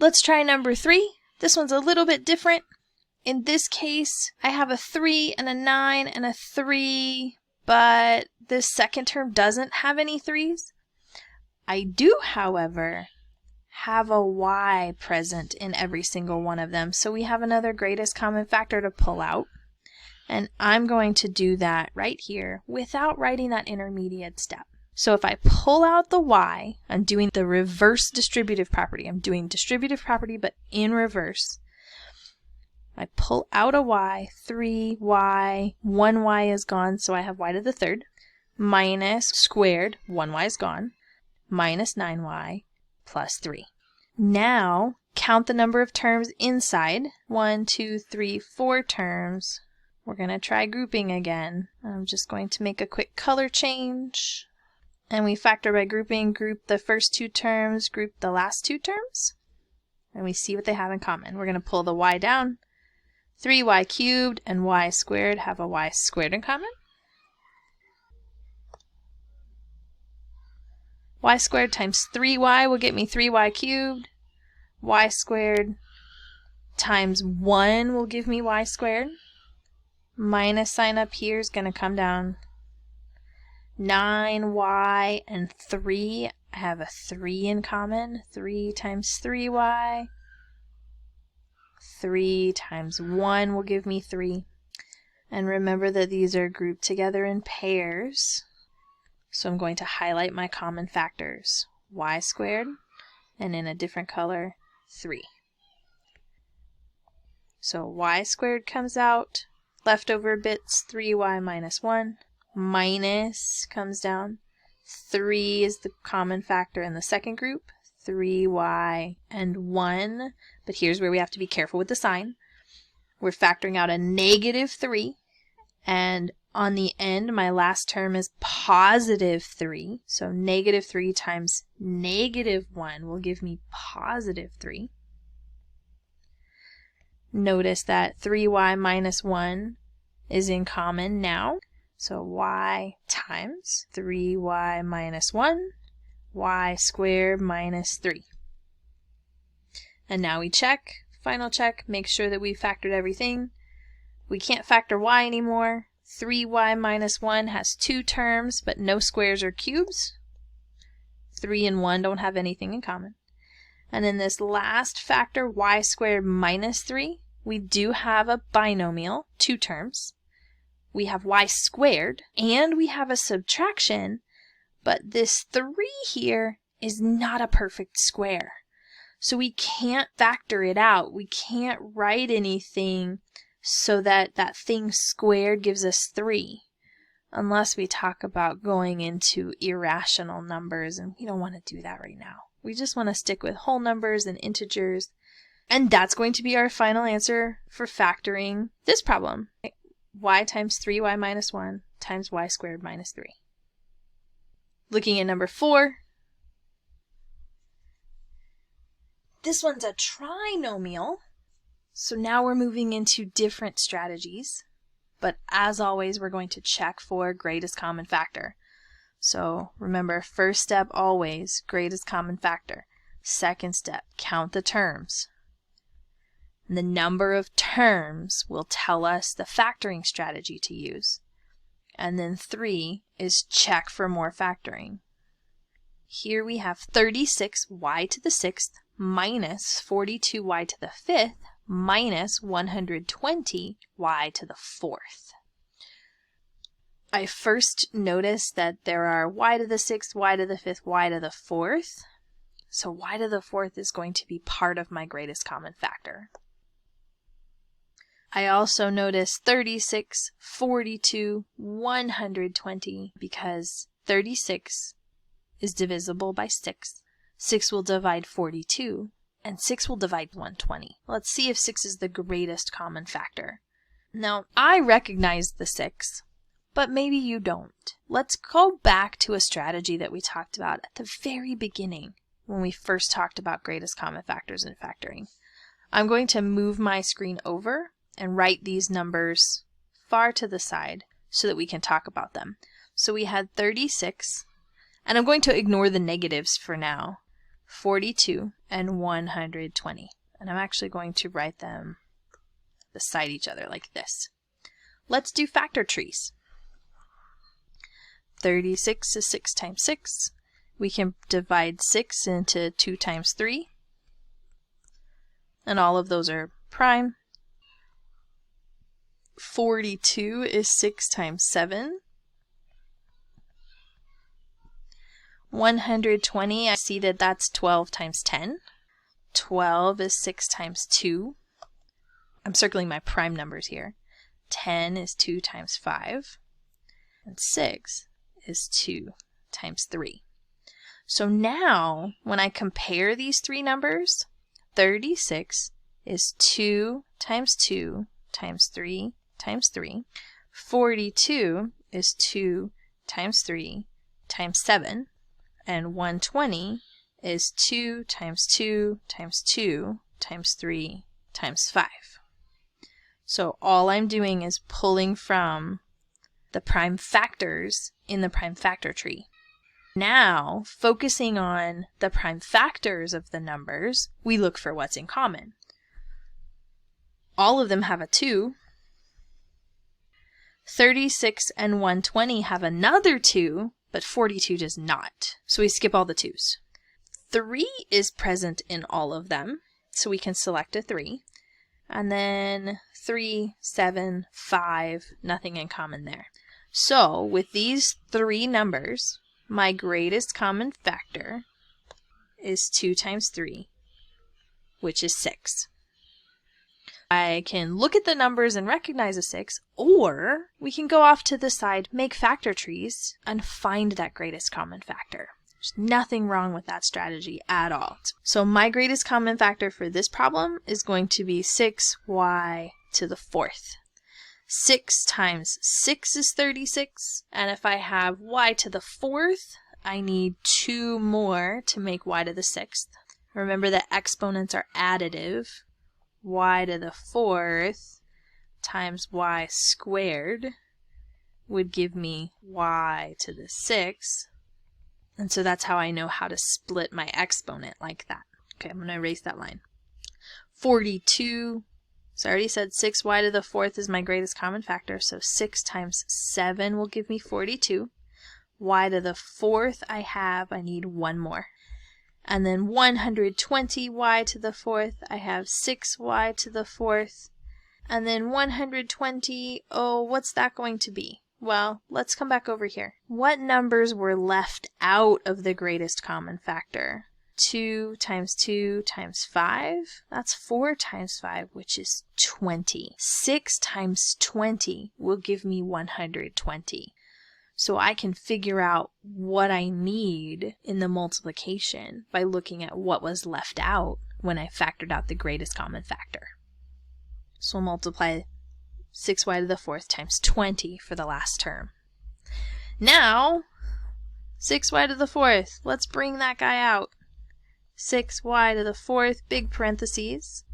Let's try number 3. This one's a little bit different. In this case, I have a 3 and a 9 and a 3, but this second term doesn't have any 3s. I do, however, have a y present in every single one of them, so we have another greatest common factor to pull out. And I'm going to do that right here without writing that intermediate step. So if I pull out the y, I'm doing the reverse distributive property. I'm doing distributive property, but in reverse. I pull out a y, 3y, 1y is gone, so I have y to the third, minus squared, 1y is gone, minus 9y, plus 3. Now, count the number of terms inside. 1, 2, 3, 4 terms. We're going to try grouping again. I'm just going to make a quick color change. And we factor by grouping, group the first 2 terms, group the last 2 terms. And we see what they have in common. We're going to pull the y down. 3y cubed and y squared have a y squared in common. Y squared times 3y will get me 3y cubed. Y squared times 1 will give me y squared. Minus sign up here is going to come down. 9y and 3, I have a 3 in common. 3 times 3y. 3 times 1 will give me 3. And remember that these are grouped together in pairs. So I'm going to highlight my common factors. Y squared, and in a different color, 3. So y squared comes out. Leftover bits, 3y minus 1. Minus comes down. 3 is the common factor in the second group. 3y and 1. But here's where we have to be careful with the sign. We're factoring out a negative 3. And on the end, my last term is positive 3. So negative 3 times negative 1 will give me positive 3. Notice that 3y minus 1 is in common now. So y times 3y minus 1, y squared minus 3. And now we check, final check, make sure that we factored everything. We can't factor y anymore. 3y minus 1 has 2 terms, but no squares or cubes. 3 and 1 don't have anything in common. And in this last factor, y squared minus 3, we do have a binomial, 2 terms. We have y squared, and we have a subtraction, but this 3 here is not a perfect square. So we can't factor it out. We can't write anything so that that thing squared gives us 3, unless we talk about going into irrational numbers, and we don't want to do that right now. We just want to stick with whole numbers and integers, and that's going to be our final answer for factoring this problem. Y times 3y minus 1 times y squared minus 3. Looking at number 4, this one's a trinomial. So now we're moving into different strategies, but as always, we're going to check for greatest common factor. So remember, first step always, greatest common factor. Second step, count the terms. And the number of terms will tell us the factoring strategy to use. And then 3 is check for more factoring. Here we have 36y to the 6th minus 42y to the 5th minus 120y to the 4th. I first noticed that there are y to the 6th, y to the 5th, y to the 4th. So y to the 4th is going to be part of my greatest common factor. I also noticed 36, 42, 120 because 36 is divisible by 6. 6 will divide 42. And 6 will divide 120. Let's see if 6 is the greatest common factor. Now, I recognize the 6, but maybe you don't. Let's go back to a strategy that we talked about at the very beginning when we first talked about greatest common factors and factoring. I'm going to move my screen over and write these numbers far to the side so that we can talk about them. So we had 36, and I'm going to ignore the negatives for now. 42, and 120. And I'm actually going to write them beside each other like this. Let's do factor trees. 36 is 6 times 6. We can divide 6 into 2 times 3. And all of those are prime. 42 is 6 times 7. 120, I see that that's 12 times 10. 12 is 6 times 2. I'm circling my prime numbers here. 10 is 2 times 5. And 6 is 2 times 3. So now, when I compare these three numbers, 36 is 2 times 2 times 3 times 3. 42 is 2 times 3 times 7. And 120 is 2 times 2 times 2 times 3 times 5. So all I'm doing is pulling from the prime factors in the prime factor tree. Now, focusing on the prime factors of the numbers, we look for what's in common. All of them have a 2. 36 and 120 have another 2, but 42 does not. So we skip all the 2's. 3 is present in all of them, so we can select a 3. And then 3, 7, 5, nothing in common there. So with these three numbers, my greatest common factor is 2 times 3, which is 6. I can look at the numbers and recognize a 6, or we can go off to the side, make factor trees, and find that greatest common factor. There's nothing wrong with that strategy at all. So my greatest common factor for this problem is going to be 6y to the 4th. 6 times 6 is 36, and if I have y to the 4th, I need 2 more to make y to the 6th. Remember that exponents are additive. Y to the 4th times y squared would give me y to the 6th. And so that's how I know how to split my exponent like that. Okay, I'm going to erase that line. 42, so I already said 6y to the 4th is my greatest common factor, so 6 times 7 will give me 42. Y to the 4th I need 1 more. And then 120y to the 4th, I have 6y to the 4th. And then 120, what's that going to be? Well, let's come back over here. What numbers were left out of the greatest common factor? 2 times 2 times 5, that's 4 times 5, which is 20. 6 times 20 will give me 120. So I can figure out what I need in the multiplication by looking at what was left out when I factored out the greatest common factor. So we'll multiply 6y to the 4th times 20 for the last term. Now, 6y to the 4th, let's bring that guy out. 6y to the 4th, big parentheses,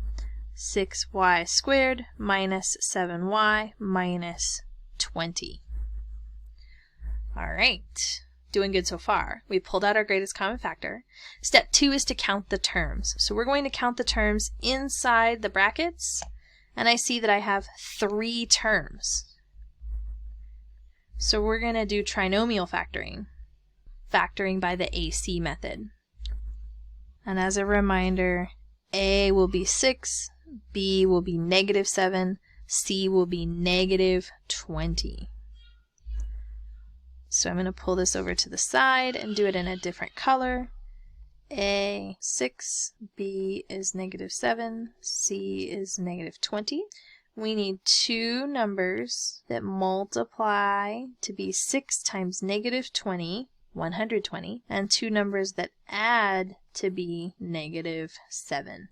6y squared minus 7y minus 20. All right, doing good so far. We pulled out our greatest common factor. Step 2 is to count the terms. So we're going to count the terms inside the brackets, and I see that I have 3 terms. So we're going to do trinomial factoring, factoring by the AC method. And as a reminder, A will be 6, B will be -7, C will be -20. So I'm going to pull this over to the side and do it in a different color. A 6, B is -7, C is -20. We need 2 numbers that multiply to be 6 times -20, 120, and 2 numbers that add to be -7.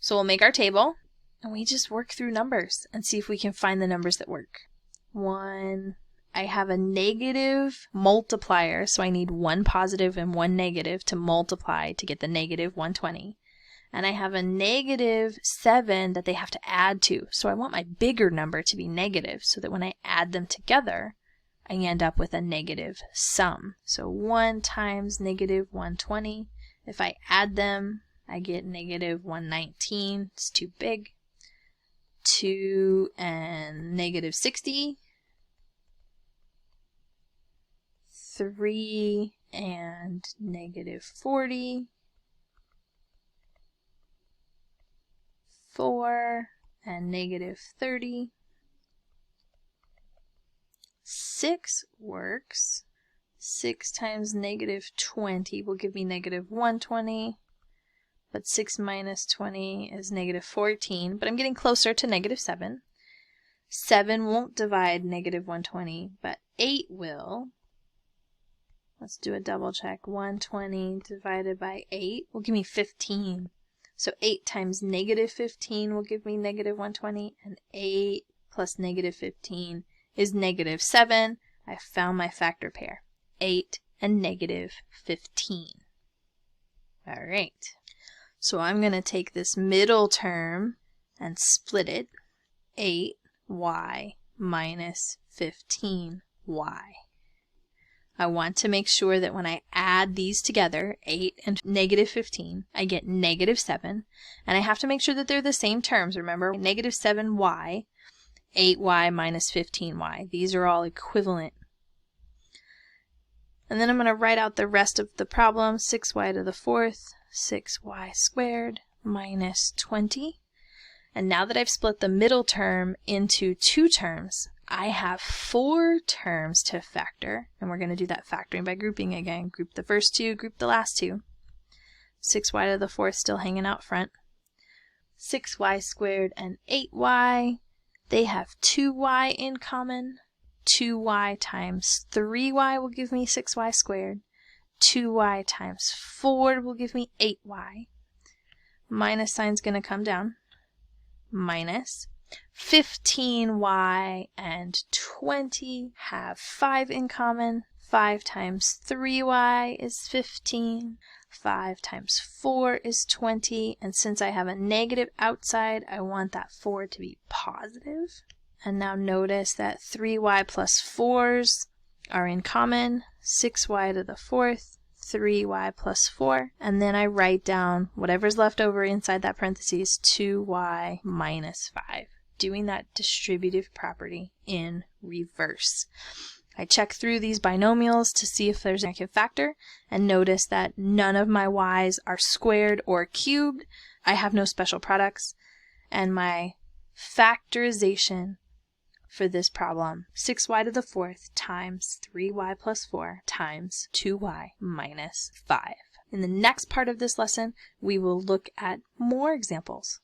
So we'll make our table, and we just work through numbers and see if we can find the numbers that work. I have a negative multiplier, so I need 1 positive and 1 negative to multiply to get the -120. And I have a -7 that they have to add to, so I want my bigger number to be negative so that when I add them together, I end up with a negative sum. So 1 times -120 If I add them, I get negative 119. It's too big. 2 and negative 60. 3 and negative 40. 4 and negative 30. 6 works. 6 times negative 20 will give me negative 120. But 6 minus 20 is negative 14. But I'm getting closer to negative 7. 7 won't divide negative 120, but 8 will. Let's do a double check. 120 divided by 8 will give me 15. So 8 times negative 15 will give me negative 120, and 8 plus negative 15 is negative 7. I found my factor pair. 8 and negative 15. All right. So I'm going to take this middle term and split it. 8y minus 15y. I want to make sure that when I add these together, 8 and negative 15, I get negative 7. And I have to make sure that they're the same terms. Remember, negative 7y, 8y minus 15y. These are all equivalent. And then I'm going to write out the rest of the problem. 6y to the 4th, 6y squared minus 20. And now that I've split the middle term into 2 terms, I have 4 terms to factor, and we're going to do that factoring by grouping again. Group the first 2, group the last 2. 6y to the 4th still hanging out front. 6y squared and 8y, they have 2y in common. 2y times 3y will give me 6y squared. 2y times 4 will give me 8y. Minus sign's going to come down. Minus 15y and 20 have 5 in common. 5 times 3y is 15. 5 times 4 is 20. And since I have a negative outside, I want that 4 to be positive. And now notice that 3y plus 4's are in common. 6y to the 4th, 3y plus 4. And then I write down whatever's left over inside that parentheses, 2y minus 5. Doing that distributive property in reverse. I check through these binomials to see if there's a negative factor, and notice that none of my y's are squared or cubed. I have no special products, and my factorization for this problem, 6y to the 4th times 3y plus 4 times 2y minus 5. In the next part of this lesson, we will look at more examples.